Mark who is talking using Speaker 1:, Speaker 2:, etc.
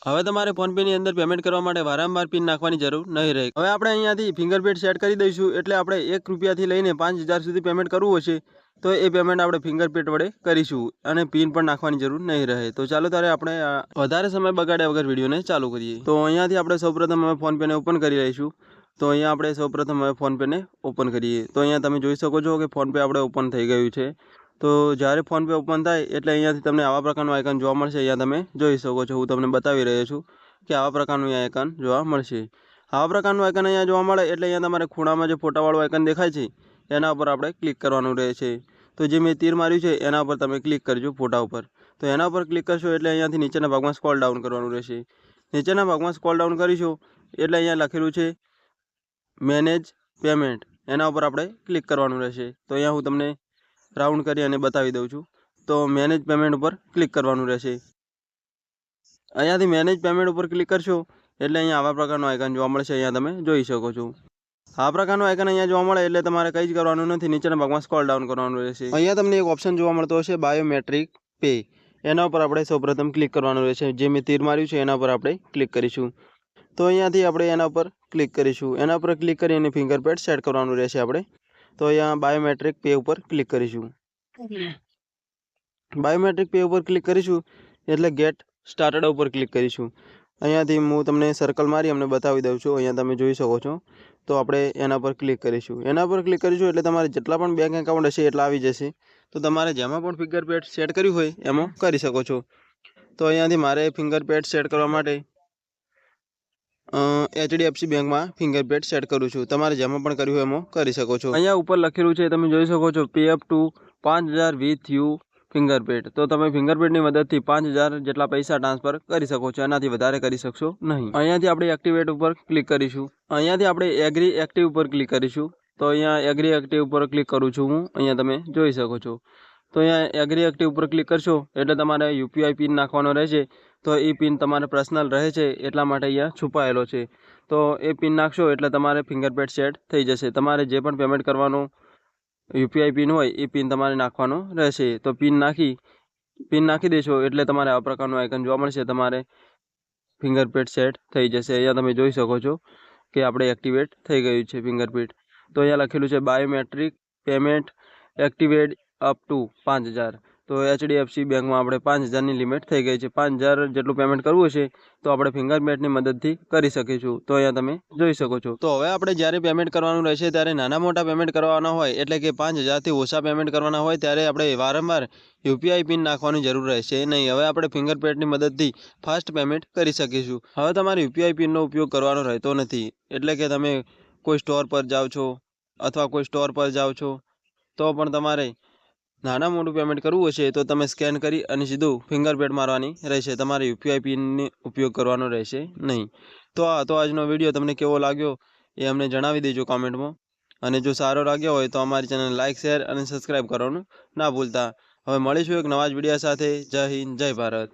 Speaker 1: હવે તમારે ફોનપેની અંદર પેમેન્ટ કરવા માટે વારંવાર પિન નાખવાની જરૂર નહીં રહે। હવે આપણે અહીંયાથી ફિંગરપ્રિન્ટ સેટ કરી દઈશું, એટલે આપણે 1 રૂપિયાથી લઈને 5000 સુધી પેમેન્ટ કરવું હશે તો એ પેમેન્ટ આપણે ફિંગરપ્રિન્ટ વડે કરીશું અને પિન પણ નાખવાની જરૂર નહીં રહે। તો ચાલો ત્યારે આપણે વધારે સમય બગાડ્યા વગર વિડીયોને ચાલુ કરીએ। તો અહીંયાથી આપણે સૌપ્રથમ હવે ફોનપેને ઓપન કરી લઈશું। તો અહીંયા આપણે સૌપ્રથમ હવે ફોનપેને ઓપન કરીએ। તો અહીંયા તમે જોઈ શકો છો કે ફોનપે આપણે ઓપન થઈ ગયું છે। તો જ્યારે ફોનપે ઓપન થાય એટલે અહીંયાથી તમને આવા પ્રકારનું આઇકન જોવા મળશે। અહીંયા તમે જોઈ શકો છો, હું તમને બતાવી રહ્યો છું કે આવા પ્રકારનું આઇકન જોવા મળશે। આવા પ્રકારનું આઇકન અહીંયા જોવા મળે એટલે અહીંયા તમારે ખૂણામાં જે ફોટાવાળું આઇકન દેખાય છે એના ઉપર આપણે ક્લિક કરવાનું રહેશે। તો જે મેં તીર માર્યું છે એના ઉપર તમે ક્લિક કરજો ફોટા ઉપર। તો એના ઉપર ક્લિક કરશો એટલે અહીંયાથી નીચેના ભાગમાં સ્ક્રોલ ડાઉન કરવાનું રહેશે। નીચેના ભાગમાં સ્ક્રોલ ડાઉન કરીશું એટલે અહીંયા લખેલું છે મેનેજ પેમેન્ટ, એના ઉપર આપણે ક્લિક કરવાનું રહેશે। તો અહીંયા હું તમને રાઉન્ડ કરી અને બતાવી દઉં છું। તો મેનેજ પેમેન્ટ ઉપર ક્લિક કરવાનું રહેશે। અહીંયાથી મેનેજ પેમેન્ટ ઉપર ક્લિક કરશો એટલે અહીંયા આવા પ્રકારનું આઇકન જોવા મળશે। અહીંયા તમે જોઈ શકો છો આ પ્રકારનું આઇકન અહીંયા જોવા મળે એટલે તમારે કંઈ જ કરવાનું નથી, નીચેના ભાગમાં સ્ક્રોલ ડાઉન કરવાનું રહેશે। અહીંયા તમને એક ઓપ્શન જોવા મળતો હશે બાયોમેટ્રિક પે, એના ઉપર આપણે સૌપ્રથમ ક્લિક કરવાનું રહેશે। જે મેં તીર માર્યું છે એના ઉપર આપણે ક્લિક કરીશું। તો અહીંયાથી આપણે એના ઉપર ક્લિક કરીશું। એના ઉપર ક્લિક કરીને ફિંગરપ્રિન્ટ સેટ કરવાનું રહેશે આપણે। તો અહીંયા બાયોમેટ્રિક પે ઉપર ક્લિક કરીશું। બાયોમેટ્રિક પે ઉપર ક્લિક કરીશું એટલે ગેટ સ્ટાર્ટેડ ઉપર ક્લિક કરીશું। અહીંયાથી હું તમને સર્કલ મારી અમને બતાવી દઉં છું। અહીંયા તમે જોઈ શકો છો। તો આપણે એના પર ક્લિક કરીશું। એના પર ક્લિક કરીશું એટલે તમારે જેટલા પણ બેંક એકાઉન્ટ હશે એટલા આવી જશે। તો તમારે જેમાં પણ ફિંગરપ્રિન્ટ સેટ કર્યું હોય એમાં કરી શકો છો। તો અહીંયાથી મારે ફિંગરપ્રિન્ટ સેટ કરવા માટે HDFC બેંકમાં ફિંગરપ્રિન્ટ સેટ કરું છું। તમારે જેમાં પણ કર્યું હોય એમાં કરી શકો છો। અહીંયા ઉપર લખેલું છે તમે જોઈ શકો છો pay up to 5000 with you fingerprint. તો તમે ફિંગરપ્રિન્ટની મદદથી 5000 જેટલા પૈસા ટ્રાન્સફર કરી શકો છો, એનાથી વધારે કરી શકશો નહીં। અહીંયાથી આપણે એક્ટિવેટ ઉપર ક્લિક કરીશું। અહીંયાથી આપણે એગ્રી એક્ટિવ ઉપર ક્લિક કરીશું। તો અહીંયા એગ્રી એક્ટિવ ઉપર ક્લિક કરું છું હું, અહીંયા તમે જોઈ શકો છો। તો અહીંયા એગ્રી એક્ટિવ ઉપર ક્લિક કરશો એટલે તમારે UPI પિન નાખવાનો રહેશે। તો એ પિન તમારે પર્સનલ રહે છે એટલા માટે અહીંયા છુપાયેલો છે। તો એ પિન નાખશો એટલે તમારે ફિંગરપ્રિન્ટ સેટ થઈ જશે। તમારે જે પણ પેમેન્ટ કરવાનું UPI પિન હોય એ પિન તમારે નાખવાનો રહેશે। તો પિન નાખી દેશો એટલે તમારે આ પ્રકારનું આઇકન જોવા મળશે, તમારે ફિંગરપ્રિન્ટ સેટ થઈ જશે। અહીંયા તમે જોઈ શકો છો કે આપણે એક્ટિવેટ થઈ ગયું છે ફિંગરપ્રિન્ટ। તો અહીંયા લખેલું છે biometric payment activate up to 5000। તો HDFC બેંકમાં આપણે 5000ની લિમિટ થઈ ગઈ છે। 5000 જેટલું પેમેન્ટ કરવું હશે તો આપણે ફિંગરપ્રિન્ટની મદદથી કરી શકીશું। તો અહીંયા તમે જોઈ શકો છો। તો હવે આપણે જ્યારે પેમેન્ટ કરવાનું રહેશે ત્યારે નાના મોટા પેમેન્ટ કરવાના હોય એટલે કે 5000થી ઓછા પેમેન્ટ કરવાના હોય ત્યારે આપણે વારંવાર UPI પિન નાખવાની જરૂર રહેશે નહીં। હવે આપણે ફિંગરપ્રિન્ટની મદદથી ફાસ્ટ પેમેન્ટ કરી શકીશું। હવે તમારે UPI પિનનો ઉપયોગ કરવાનો રહેતો નથી, એટલે કે તમે કોઈ સ્ટોર પર જાઓ છો અથવા કોઈ સ્ટોર પર જાઓ છો તો પણ તમારે નાના મોટું પેમેન્ટ કરવું હશે તો તમે સ્કેન કરી અને સીધું ફિંગરપ્રિન્ટ મારવાની રહેશે, તમારે UPI પિનનો ઉપયોગ કરવાનો રહેશે નહીં। તો આજનો વિડીયો તમને કેવો લાગ્યો એ અમને જણાવી દેજો કોમેન્ટમાં, અને જો સારો લાગ્યો હોય તો અમારી ચેનલ લાઇક, શેર અને સબસ્ક્રાઈબ કરવાનું ના ભૂલતા। હવે મળીશું એક નવા જ વિડીયો સાથે। જય હિન્દ, જય ભારત।